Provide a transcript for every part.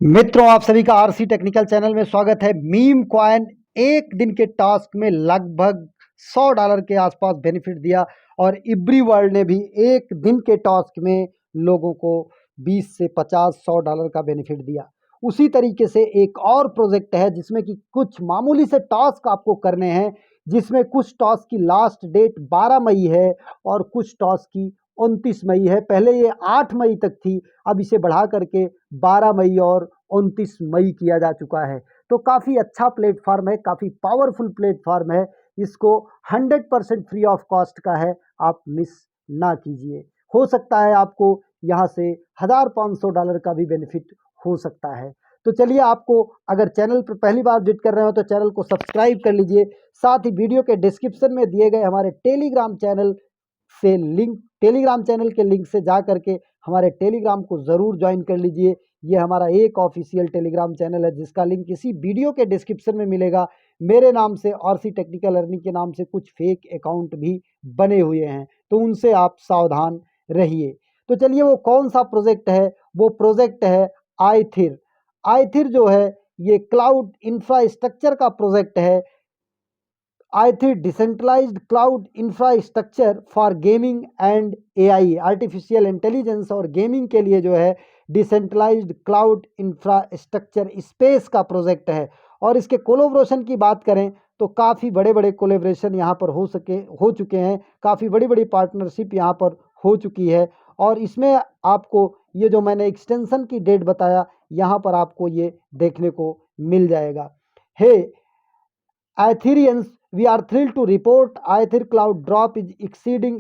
मित्रों, आप सभी का आरसी टेक्निकल चैनल में स्वागत है। मीम कॉइन एक दिन के टास्क में लगभग $100 के आसपास बेनिफिट दिया और इब्री वर्ल्ड ने भी एक दिन के टास्क में लोगों को 20 से 50 $100 का बेनिफिट दिया। उसी तरीके से एक और प्रोजेक्ट है जिसमें कि कुछ मामूली से टास्क आपको करने हैं, जिसमें कुछ टास्क की लास्ट डेट 12 मई है और कुछ टास्क की 29 मई है। पहले ये 8 मई तक थी, अब इसे बढ़ा करके 12 मई और 29 मई किया जा चुका है। तो काफ़ी अच्छा प्लेटफॉर्म है, काफ़ी पावरफुल प्लेटफॉर्म है। इसको 100% फ्री ऑफ कॉस्ट का है, आप मिस ना कीजिए। हो सकता है आपको यहाँ से $1500 का भी बेनिफिट हो सकता है। तो चलिए, आपको अगर चैनल पर पहली बार विजिट कर रहे हो तो चैनल को सब्सक्राइब कर लीजिए। साथ ही वीडियो के डिस्क्रिप्शन में दिए गए हमारे टेलीग्राम चैनल के लिंक से जा करके हमारे टेलीग्राम को ज़रूर ज्वाइन कर लीजिए। ये हमारा एक ऑफिशियल टेलीग्राम चैनल है जिसका लिंक इसी वीडियो के डिस्क्रिप्शन में मिलेगा। मेरे नाम से आरसी टेक्निकल अर्निंग के नाम से कुछ फेक अकाउंट भी बने हुए हैं, तो उनसे आप सावधान रहिए। तो चलिए, वो कौन सा प्रोजेक्ट है? वो प्रोजेक्ट है आईथिर। आईथिर जो है, ये क्लाउड इंफ्रास्ट्रक्चर का प्रोजेक्ट है। Aethir decentralized cloud infrastructure for gaming and AI, artificial intelligence और गेमिंग के लिए जो है डिसेंट्रलाइज्ड क्लाउड इंफ्रास्ट्रक्चर स्पेस का प्रोजेक्ट है। और इसके कोलैबोरेशन की बात करें तो काफ़ी बड़े बड़े कोलैबोरेशन यहाँ पर हो चुके हैं, काफ़ी बड़ी बड़ी पार्टनरशिप यहाँ पर हो चुकी है। और इसमें आपको ये जो मैंने एक्सटेंशन की डेट बताया, यहाँ पर आपको ये देखने को मिल जाएगा। हे Aetherians, we are thrilled to report Aether Cloud Drop is exceeding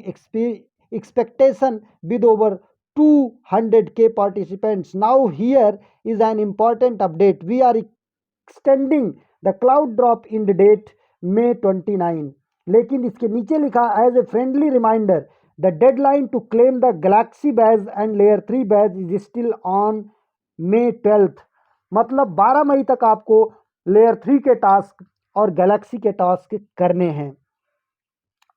expectation with over 200K participants. Now here is an important update. We are extending the cloud drop in the date May 29. लेकिन इसके नीचे लिखा as a friendly reminder the deadline to claim the galaxy badge and layer 3 badge is still on May 12th। मतलब 12 मई तक आपको layer 3 के task और Galaxy के टास्क करने हैं।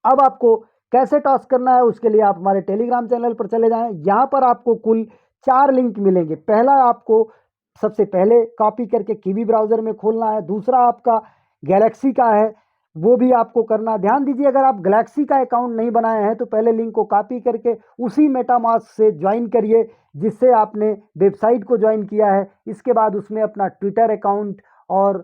अब आपको कैसे टास्क करना है, उसके लिए आप हमारे टेलीग्राम चैनल पर चले जाएं। यहाँ पर आपको कुल 4 लिंक मिलेंगे। पहला आपको सबसे पहले कॉपी करके कीवी ब्राउज़र में खोलना है। दूसरा आपका गैलेक्सी का है, वो भी आपको करना। ध्यान दीजिए, अगर आप गैलेक्सी का अकाउंट नहीं बनाए हैं तो पहले लिंक को कॉपी करके उसी मेटामास्क से ज्वाइन करिए जिससे आपने वेबसाइट को ज्वाइन किया है। इसके बाद उसमें अपना ट्विटर अकाउंट और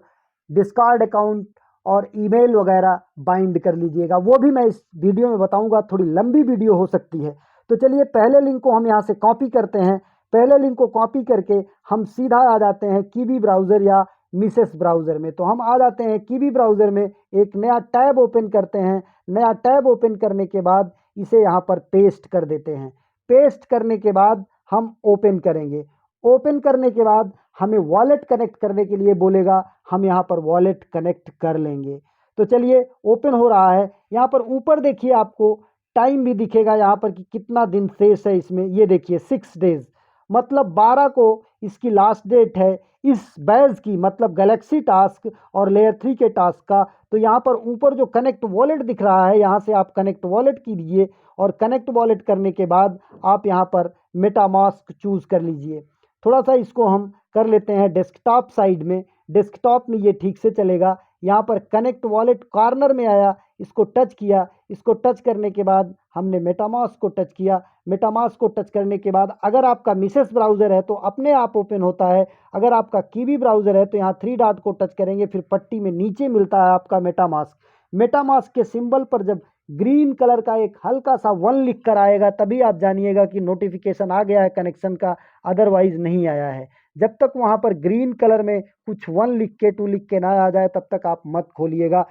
डिस्कॉर्ड अकाउंट और ईमेल वगैरह बाइंड कर लीजिएगा। वो भी मैं इस वीडियो में बताऊंगा, थोड़ी लंबी वीडियो हो सकती है। तो चलिए, पहले लिंक को हम यहाँ से कॉपी करते हैं। पहले लिंक को कॉपी करके हम सीधा आ जाते हैं कीवी ब्राउज़र या मिसेस ब्राउज़र में। तो हम आ जाते हैं कीवी ब्राउज़र में, एक नया टैब ओपन करते हैं। नया टैब ओपन करने के बाद इसे यहाँ पर पेस्ट कर देते हैं। पेस्ट करने के बाद हम ओपन करेंगे। ओपन करने के बाद हमें वॉलेट कनेक्ट करने के लिए बोलेगा, हम यहाँ पर वॉलेट कनेक्ट कर लेंगे। तो चलिए, ओपन हो रहा है। यहाँ पर ऊपर देखिए, आपको टाइम भी दिखेगा यहाँ पर कि कितना दिन शेष है इसमें। ये देखिए 6 डेज, मतलब 12 को इसकी लास्ट डेट है इस बैज की, मतलब गैलेक्सी टास्क और लेयर 3 के टास्क का। तो यहाँ पर ऊपर जो कनेक्ट वॉलेट दिख रहा है, यहाँ से आप कनेक्ट वॉलेट कीजिए और कनेक्ट वॉलेट करने के बाद आप यहाँ पर मेटामास्क चूज़ कर लीजिए। थोड़ा सा इसको हम कर लेते हैं डेस्कटॉप साइड में। डेस्कटॉप में ये ठीक से चलेगा। यहाँ पर कनेक्ट वॉलेट कॉर्नर में आया, इसको टच किया। इसको टच करने के बाद हमने मेटामास्क को टच किया। मेटामास्क को टच करने के बाद अगर आपका मिसेस ब्राउज़र है तो अपने आप ओपन होता है। अगर आपका कीवी ब्राउज़र है तो यहाँ 3 डॉट को टच करेंगे, फिर पट्टी में नीचे मिलता है आपका मेटामास्क। मेटामास्क के सिंबल पर जब ग्रीन कलर का एक हल्का सा 1 लिख कर आएगा, तभी आप जानिएगा कि नोटिफिकेशन आ गया है कनेक्शन का, अदरवाइज नहीं आया है। जब तक वहाँ पर ग्रीन कलर में कुछ 1 लिख के 2 लिख के ना आ जाए, तब तक आप मत खोलिएगा।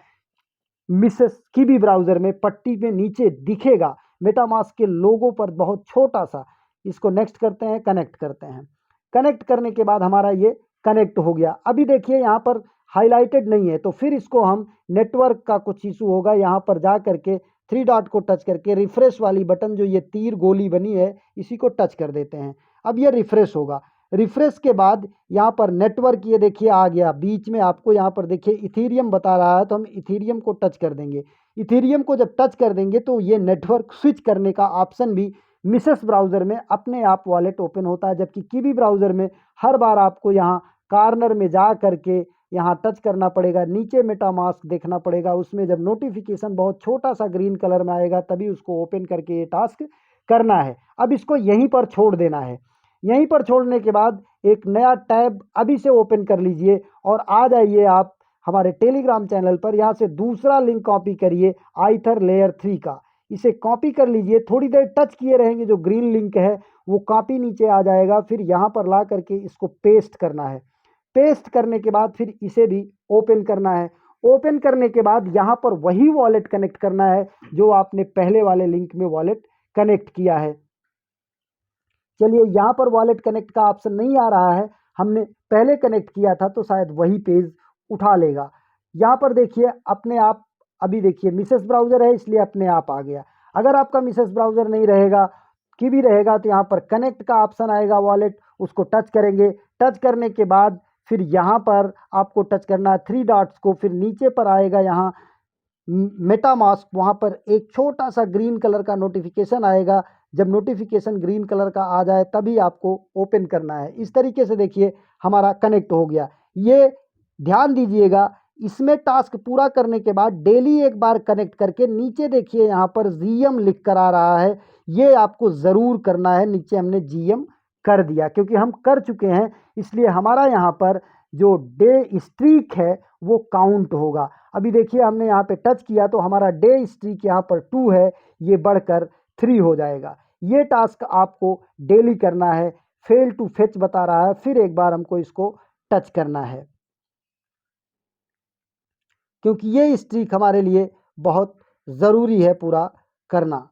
मिसेस कीवी ब्राउज़र में पट्टी में नीचे दिखेगा मेटामास्क के लोगो पर बहुत छोटा सा। इसको नेक्स्ट करते हैं, कनेक्ट करते हैं। कनेक्ट करने के बाद हमारा ये कनेक्ट हो गया। अभी देखिए यहाँ पर हाईलाइटेड नहीं है, तो फिर इसको हम नेटवर्क का कुछ इशू होगा। यहाँ पर जा करके 3 डॉट को टच करके रिफ्रेश वाली बटन, जो ये तीर गोली बनी है, इसी को टच कर देते हैं। अब ये रिफ्रेश होगा। रिफ्रेश के बाद यहाँ पर नेटवर्क, ये देखिए आ गया बीच में। आपको यहाँ पर देखिए इथीरियम बता रहा है, तो हम इथीरियम को टच कर देंगे। इथीरियम को जब टच कर देंगे तो ये नेटवर्क स्विच करने का ऑप्शन भी मिसेस ब्राउज़र में अपने आप वॉलेट ओपन होता है, जबकि कीवी ब्राउज़र में हर बार आपको यहाँ कॉर्नर में जा करके यहाँ टच करना पड़ेगा, नीचे मेटामास्क देखना पड़ेगा, उसमें जब नोटिफिकेशन बहुत छोटा सा ग्रीन कलर में आएगा तभी उसको ओपन करके ये टास्क करना है। अब इसको यहीं पर छोड़ देना है। यहीं पर छोड़ने के बाद एक नया टैब अभी से ओपन कर लीजिए और आ जाइए आप हमारे टेलीग्राम चैनल पर। यहाँ से दूसरा लिंक कॉपी करिए आइथर लेयर 3 का, इसे कॉपी कर लीजिए। थोड़ी देर टच किए रहेंगे, जो ग्रीन लिंक है वो कॉपी नीचे आ जाएगा, फिर यहाँ पर ला करके इसको पेस्ट करना है। पेस्ट करने के बाद फिर इसे भी ओपन करना है। ओपन करने के बाद यहाँ पर वही वॉलेट कनेक्ट करना है जो आपने पहले वाले लिंक में वॉलेट कनेक्ट किया है। चलिए, यहाँ पर वॉलेट कनेक्ट का ऑप्शन नहीं आ रहा है, हमने पहले कनेक्ट किया था तो शायद वही पेज उठा लेगा। यहाँ पर देखिए अपने आप, अभी देखिए मिसेस ब्राउज़र है इसलिए अपने आप आ गया। अगर आपका मिसेस ब्राउज़र नहीं रहेगा, कीवी रहेगा, तो यहाँ पर कनेक्ट का ऑप्शन आएगा वॉलेट, उसको टच करेंगे। टच करने के बाद फिर यहाँ पर आपको टच करना है 3 डॉट्स को, फिर नीचे पर आएगा यहाँ मेटामास्क, वहाँ पर एक छोटा सा ग्रीन कलर का नोटिफिकेशन आएगा। जब नोटिफिकेशन ग्रीन कलर का आ जाए तभी आपको ओपन करना है। इस तरीके से देखिए हमारा कनेक्ट हो गया। ये ध्यान दीजिएगा, इसमें टास्क पूरा करने के बाद डेली एक बार कनेक्ट करके नीचे देखिए यहाँ पर जीएम लिख कर आ रहा है, ये आपको ज़रूर करना है। नीचे हमने जीएम कर दिया क्योंकि हम कर चुके हैं, इसलिए हमारा यहाँ पर जो डे स्ट्रीक है वो काउंट होगा। अभी देखिए हमने यहाँ पे टच किया तो हमारा डे स्ट्रीक यहाँ पर 2 है, ये बढ़कर 3 हो जाएगा। ये टास्क आपको डेली करना है। फेल टू फेच बता रहा है, फिर एक बार हमको इसको टच करना है क्योंकि ये स्ट्रीक हमारे लिए बहुत ज़रूरी है पूरा करना।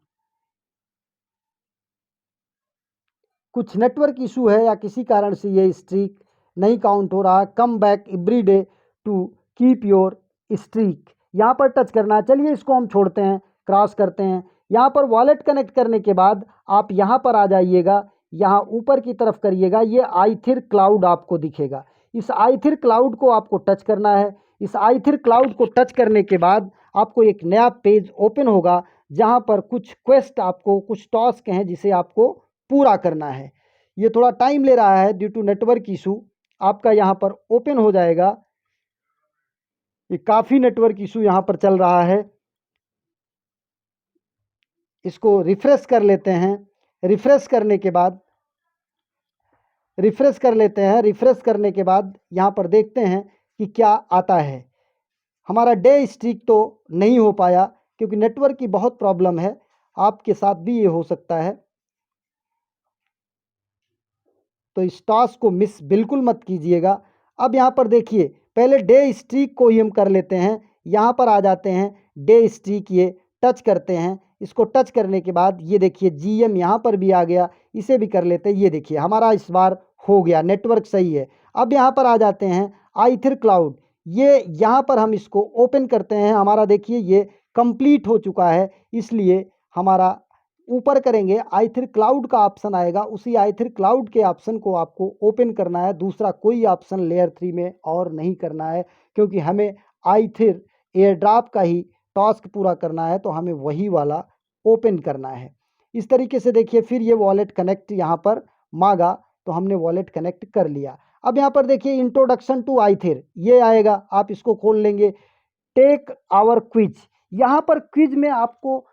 कुछ नेटवर्क इशू है या किसी कारण से ये स्ट्रीक नहीं काउंट हो रहा। Come back every day to keep your streak, यहाँ पर टच करना है। चलिए इसको हम छोड़ते हैं, क्रॉस करते हैं। यहाँ पर वॉलेट कनेक्ट करने के बाद आप यहाँ पर आ जाइएगा, यहाँ ऊपर की तरफ करिएगा, ये आइथिर क्लाउड आपको दिखेगा। इस आइथिर क्लाउड को आपको टच करना है। इस आइथिर क्लाउड को टच करने के बाद आपको एक नया पेज ओपन होगा जहाँ पर कुछ क्वेस्ट, आपको कुछ टास्क हैं जिसे आपको पूरा करना है। ये थोड़ा टाइम ले रहा है ड्यू टू नेटवर्क इशू, आपका यहाँ पर ओपन हो जाएगा। ये काफ़ी नेटवर्क इशू यहाँ पर चल रहा है, इसको रिफ्रेश कर लेते हैं। रिफ्रेश करने के बाद रिफ्रेश कर लेते हैं। रिफ्रेश करने के बाद यहाँ पर देखते हैं कि क्या आता है। हमारा डे स्ट्रीक तो नहीं हो पाया क्योंकि नेटवर्क की बहुत प्रॉब्लम है, आपके साथ भी ये हो सकता है। तो इस टास्क को मिस बिल्कुल मत कीजिएगा। अब यहाँ पर देखिए पहले डे स्ट्रीक को ही हम कर लेते हैं। यहाँ पर आ जाते हैं, डे स्ट्रीक ये टच करते हैं। इसको टच करने के बाद ये देखिए जीएम यहाँ पर भी आ गया, इसे भी कर लेते हैं। ये देखिए हमारा इस बार हो गया, नेटवर्क सही है। अब यहाँ पर आ जाते हैं आइथिर क्लाउड, ये यहाँ पर हम इसको ओपन करते हैं। हमारा देखिए ये कंप्लीट हो चुका है, इसलिए हमारा ऊपर करेंगे आइथिर क्लाउड का ऑप्शन आएगा, उसी आइथिर क्लाउड के ऑप्शन को आपको ओपन करना है। दूसरा कोई ऑप्शन लेयर 3 में और नहीं करना है क्योंकि हमें आइथिर एयर ड्रॉप का ही टास्क पूरा करना है, तो हमें वही वाला ओपन करना है। इस तरीके से देखिए फिर ये वॉलेट कनेक्ट यहाँ पर मांगा तो हमने वॉलेट कनेक्ट कर लिया। अब यहाँ पर देखिए इंट्रोडक्शन टू आइथिर ये आएगा, आप इसको खोल लेंगे। टेक आवर क्विज, यहाँ पर क्विज में आपको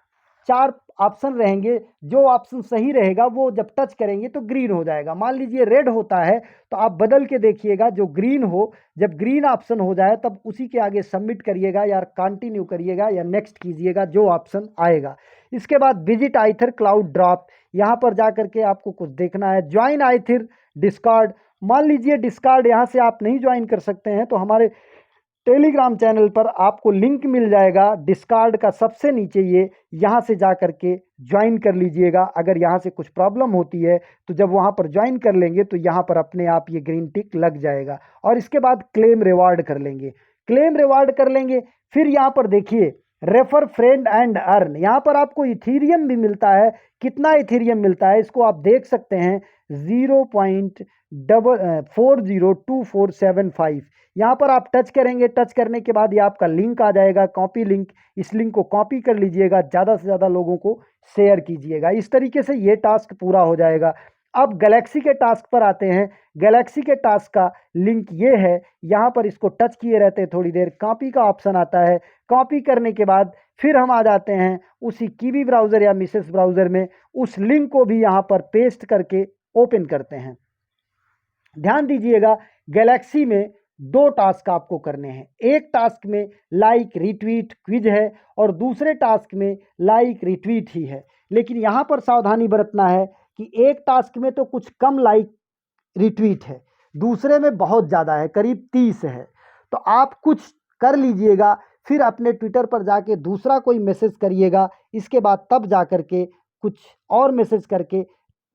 4 ऑप्शन रहेंगे, जो ऑप्शन सही रहेगा वो जब टच करेंगे तो ग्रीन हो जाएगा। मान लीजिए रेड होता है तो आप बदल के देखिएगा, जो ग्रीन हो, जब ग्रीन ऑप्शन हो जाए तब उसी के आगे सबमिट करिएगा या कंटिन्यू करिएगा या नेक्स्ट कीजिएगा, जो ऑप्शन आएगा। इसके बाद विजिट आइथिर क्लाउड ड्रॉप, यहाँ पर जा करके आपको कुछ देखना है। ज्वाइन आइथिर डिस्कॉर्ड, मान लीजिए डिस्कॉर्ड यहाँ से आप नहीं ज्वाइन कर सकते हैं तो हमारे टेलीग्राम चैनल पर आपको लिंक मिल जाएगा डिस्कॉर्ड का, सबसे नीचे ये, यहाँ से जा करके ज्वाइन कर लीजिएगा। अगर यहाँ से कुछ प्रॉब्लम होती है तो जब वहाँ पर ज्वाइन कर लेंगे तो यहाँ पर अपने आप ये ग्रीन टिक लग जाएगा। और इसके बाद क्लेम रिवार्ड कर लेंगे। क्लेम रिवार्ड कर लेंगे, फिर यहाँ पर देखिए रेफर फ्रेंड एंड अर्न, यहाँ पर आपको इथीरियम भी मिलता है। कितना इथीरियम मिलता है इसको आप देख सकते हैं, 0.402475। यहाँ पर आप टच करेंगे, टच करने के बाद ये आपका लिंक आ जाएगा, कॉपी लिंक। इस लिंक को कॉपी कर लीजिएगा, ज़्यादा से ज़्यादा लोगों को शेयर कीजिएगा। इस तरीके से ये टास्क पूरा हो जाएगा। अब गैलेक्सी के टास्क पर आते हैं। गैलेक्सी के टास्क का लिंक ये है, यहाँ पर इसको टच किए रहते हैं थोड़ी देर, कॉपी का ऑप्शन आता है। कॉपी करने के बाद फिर हम आ जाते हैं उसी कीवी ब्राउज़र या मिसेस ब्राउज़र में, उस लिंक को भी यहाँ पर पेस्ट करके ओपन करते हैं। ध्यान दीजिएगा, गैलेक्सी में दो टास्क आपको करने हैं। एक टास्क में लाइक रिट्वीट क्विज है और दूसरे टास्क में लाइक रिट्वीट ही है। लेकिन यहाँ पर सावधानी बरतना है कि एक टास्क में तो कुछ कम लाइक रिट्वीट है, दूसरे में बहुत ज़्यादा है, करीब 30 है। तो आप कुछ कर लीजिएगा, फिर अपने ट्विटर पर जाके दूसरा कोई मैसेज करिएगा, इसके बाद तब जा कर के कुछ और मैसेज करके,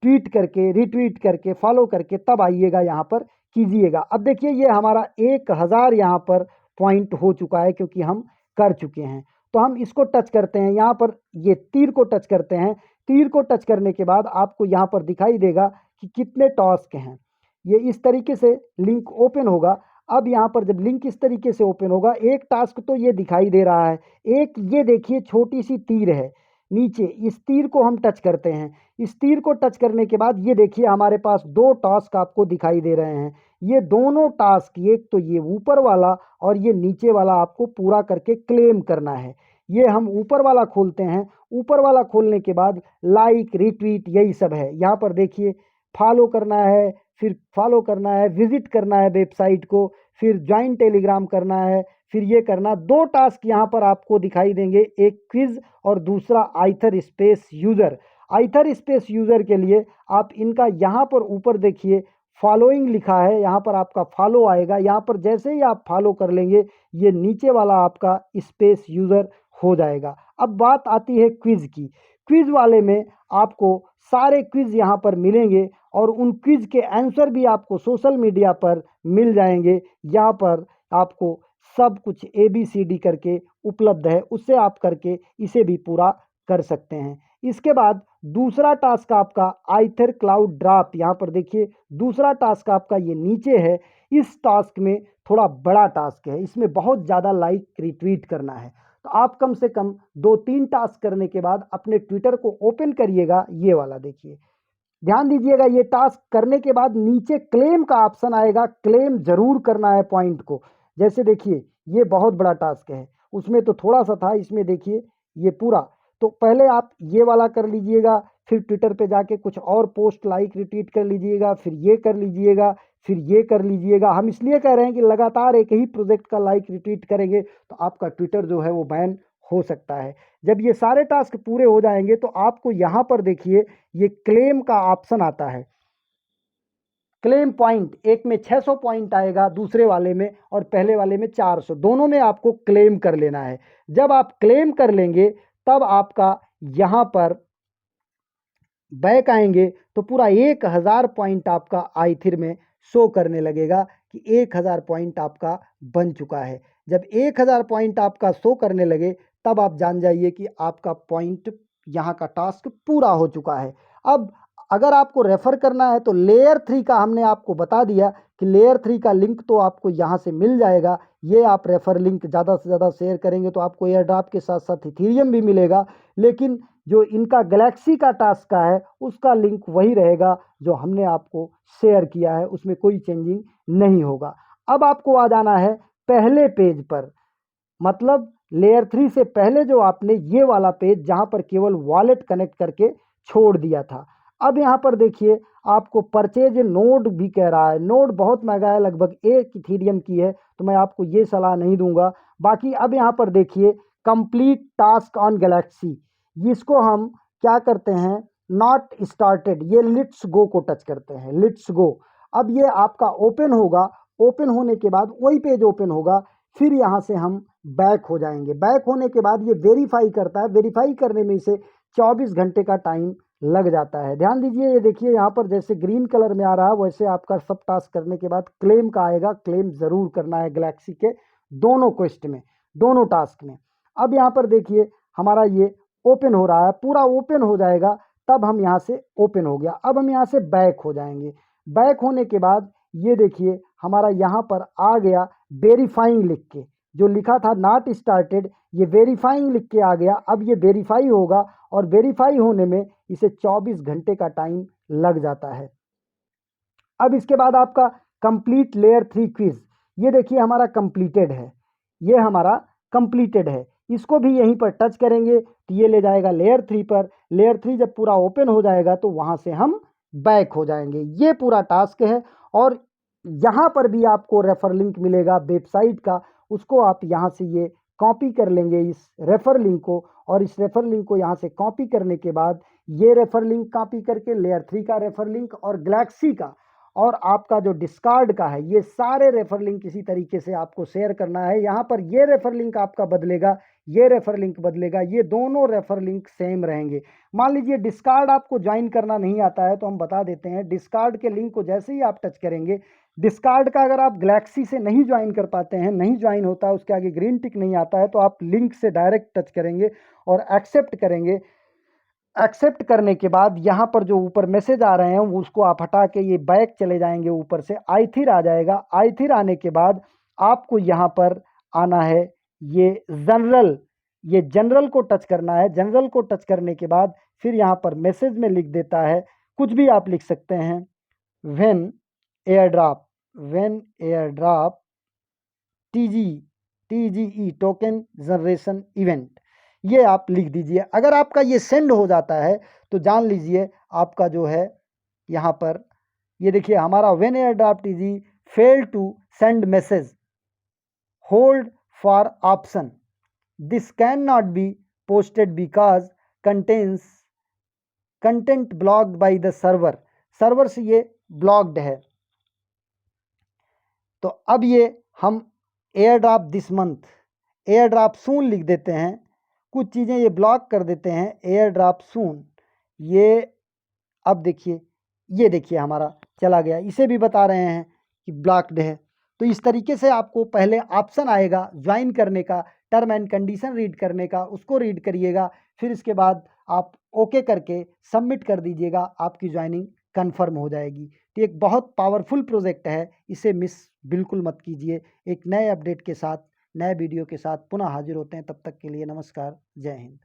ट्वीट करके, रिट्वीट करके, फॉलो करके तब आइएगा यहाँ पर कीजिएगा। अब देखिए ये हमारा 1000 यहाँ पर पॉइंट हो चुका है क्योंकि हम कर चुके हैं। तो हम इसको टच करते हैं, यहाँ पर ये तीर को टच करते हैं। तीर को टच करने के बाद आपको यहाँ पर दिखाई देगा कि कितने टास्क हैं। ये इस तरीके से लिंक ओपन होगा। अब यहाँ पर जब लिंक इस तरीके से ओपन होगा, एक टास्क तो ये दिखाई दे रहा है, एक ये देखिए छोटी सी तीर है नीचे, इस तीर को हम टच करते हैं। इस तीर को टच करने के बाद ये देखिए हमारे पास दो टास्क आपको दिखाई दे रहे हैं। ये दोनों टास्क, एक तो ये ऊपर वाला और ये नीचे वाला, आपको पूरा करके क्लेम करना है। ये हम ऊपर वाला खोलते हैं। ऊपर वाला खोलने के बाद लाइक रिट्वीट यही सब है। यहाँ पर देखिए फॉलो करना है, फिर फॉलो करना है, विजिट करना है वेबसाइट को, फिर ज्वाइन टेलीग्राम करना है, फिर ये करना। दो टास्क यहाँ पर आपको दिखाई देंगे, एक क्विज और दूसरा either space user. Either space user के लिए आप इनका यहाँ पर ऊपर देखिए फॉलोइंग लिखा है, यहाँ पर आपका फॉलो आएगा। यहाँ पर जैसे ही आप फॉलो कर लेंगे, ये नीचे वाला आपका स्पेस यूज़र हो जाएगा। अब बात आती है क्विज की। क्विज वाले में आपको सारे क्विज यहाँ पर मिलेंगे और उन क्विज के आंसर भी आपको सोशल मीडिया पर मिल जाएंगे। यहाँ पर आपको सब कुछ ABCD करके उपलब्ध है, उससे आप करके इसे भी पूरा कर सकते हैं। इसके बाद दूसरा टास्क आपका आइथर क्लाउड ड्रॉप, यहाँ पर देखिए दूसरा टास्क आपका ये नीचे है। इस टास्क में थोड़ा बड़ा टास्क है, इसमें बहुत ज़्यादा लाइक रिट्वीट करना है। तो आप कम से कम 2-3 टास्क करने के बाद अपने ट्विटर को ओपन करिएगा। ये वाला देखिए, ध्यान दीजिएगा, ये टास्क करने के बाद नीचे क्लेम का ऑप्शन आएगा, क्लेम जरूर करना है पॉइंट को। जैसे देखिए ये बहुत बड़ा टास्क है, उसमें तो थोड़ा सा था, इसमें देखिए ये पूरा। तो पहले आप ये वाला कर लीजिएगा, फिर ट्विटर पे जाके कुछ और पोस्ट लाइक रिट्वीट कर लीजिएगा, फिर ये कर लीजिएगा, फिर ये कर लीजिएगा। हम इसलिए कह रहे हैं कि लगातार एक ही प्रोजेक्ट का लाइक रिट्वीट करेंगे तो आपका ट्विटर जो है वो बैन हो सकता है। जब ये सारे टास्क पूरे हो जाएंगे तो आपको यहाँ पर देखिए ये क्लेम का ऑप्शन आता है। क्लेम पॉइंट, एक में 600 पॉइंट आएगा, दूसरे वाले में और पहले वाले में 400, दोनों में आपको क्लेम कर लेना है। जब आप क्लेम कर लेंगे तब आपका यहाँ पर बैक आएंगे तो पूरा 1000 पॉइंट आपका आइथिर में शो करने लगेगा कि 1000 पॉइंट आपका बन चुका है। जब 1000 पॉइंट आपका शो करने लगे तब आप जान जाइए कि आपका पॉइंट यहाँ का टास्क पूरा हो चुका है। अब अगर आपको रेफ़र करना है तो लेयर 3 का हमने आपको बता दिया कि लेयर 3 का लिंक तो आपको यहाँ से मिल जाएगा। ये आप रेफ़र लिंक ज़्यादा से ज़्यादा शेयर करेंगे तो आपको एयर ड्रॉप के साथ साथ इथीरियम भी मिलेगा। लेकिन जो इनका गैलेक्सी का टास्क का है उसका लिंक वही रहेगा जो हमने आपको शेयर किया है, उसमें कोई चेंजिंग नहीं होगा। अब आपको आ जाना है पहले पेज पर, मतलब लेयर 3 से पहले जो आपने ये वाला पेज जहाँ पर केवल वॉलेट कनेक्ट करके छोड़ दिया था। अब यहाँ पर देखिए आपको परचेज नोड भी कह रहा है। नोड बहुत महंगा है, लगभग 1 इथीरियम की है, तो मैं आपको ये सलाह नहीं दूंगा। बाकी अब यहाँ पर देखिए कंप्लीट टास्क ऑन गैलेक्सी, इसको हम क्या करते हैं, नॉट स्टार्टेड, ये लेट्स गो को टच करते हैं, लेट्स गो। अब ये आपका ओपन होगा, ओपन होने के बाद वही पेज ओपन होगा, फिर यहाँ से हम बैक हो जाएंगे। बैक होने के बाद ये वेरीफाई करता है, वेरीफाई करने में इसे 24 घंटे का टाइम लग जाता है। ध्यान दीजिए, ये देखिए यहाँ पर जैसे ग्रीन कलर में आ रहा है वैसे आपका सब टास्क करने के बाद क्लेम का आएगा। क्लेम ज़रूर करना है गैलेक्सी के दोनों क्वेस्ट में, दोनों टास्क में। अब यहाँ पर देखिए हमारा ये ओपन हो रहा है, पूरा ओपन हो जाएगा तब हम यहाँ से ओपन हो गया। अब हम यहाँ से बैक हो जाएंगे। बैक होने के बाद ये देखिए हमारा यहाँ पर आ गया वेरीफाइंग लिख के, जो लिखा था नॉट स्टार्टेड, ये वेरीफाइंग लिख के आ गया। अब ये वेरीफाई होगा और वेरीफाई होने में इसे 24 घंटे का टाइम लग जाता है। अब इसके बाद आपका कंप्लीट लेयर 3 क्विज, ये देखिए हमारा कंप्लीटेड है, ये हमारा कंप्लीटेड है। इसको भी यहीं पर टच करेंगे तो ये ले जाएगा लेयर 3 पर। लेयर 3 जब पूरा ओपन हो जाएगा तो वहाँ से हम बैक हो जाएंगे। ये पूरा टास्क है और यहाँ पर भी आपको रेफर लिंक मिलेगा वेबसाइट का, उसको आप यहाँ से ये कॉपी कर लेंगे इस रेफर लिंक को, और इस रेफर लिंक को यहाँ से कॉपी करने के बाद ये रेफर लिंक कॉपी करके लेयर 3 का रेफर लिंक और गैलेक्सी का और आपका जो डिस्कार्ड का है, ये सारे रेफर लिंक इसी तरीके से आपको शेयर करना है। यहाँ पर ये रेफर लिंक आपका बदलेगा, ये रेफर लिंक बदलेगा, ये दोनों रेफर लिंक सेम रहेंगे। मान लीजिए डिस्कार्ड आपको ज्वाइन करना नहीं आता है तो हम बता देते हैं, डिस्कार्ड के लिंक को जैसे ही आप टच करेंगे, डिस्कार्ड का अगर आप गैलेक्सी से नहीं ज्वाइन कर पाते हैं, नहीं ज्वाइन होता है, उसके आगे ग्रीन टिक नहीं आता है, तो आप लिंक से डायरेक्ट टच करेंगे और एक्सेप्ट करेंगे। एक्सेप्ट करने के बाद यहाँ पर जो ऊपर मैसेज आ रहे हैं उसको आप हटा के ये बैक चले जाएंगे, ऊपर से आईथिर आ जाएगा। आईथिर आने के बाद आपको यहाँ पर आना है ये जनरल, ये जनरल को टच करना है। जनरल को टच करने के बाद फिर यहाँ पर मैसेज में लिख देता है, कुछ भी आप लिख सकते हैं, when air drop TGE token generation event, ये आप लिख दीजिए। अगर आपका ये सेंड हो जाता है तो जान लीजिए आपका जो है यहाँ पर ये देखिए हमारा when air drop TGE fail to send message, hold for option, this can not be posted because content blocked by the server से ये ब्लॉक्ड है। तो अब ये हम air drop this month, air drop soon लिख देते हैं, कुछ चीज़ें ये ब्लॉक कर देते हैं, एयर ड्रॉप सून, ये अब देखिए, ये देखिए हमारा चला गया, इसे भी बता रहे हैं कि ब्लॉक्ड है। तो इस तरीके से आपको पहले ऑप्शन आएगा ज्वाइन करने का, टर्म एंड कंडीशन रीड करने का, उसको रीड करिएगा, फिर इसके बाद आप ओके करके सबमिट कर दीजिएगा, आपकी ज्वाइनिंग कंफर्म हो जाएगी। तो एक बहुत पावरफुल प्रोजेक्ट है, इसे मिस बिल्कुल मत कीजिए। एक नए अपडेट के साथ, नए वीडियो के साथ पुनः हाजिर होते हैं, तब तक के लिए नमस्कार, जय हिंद।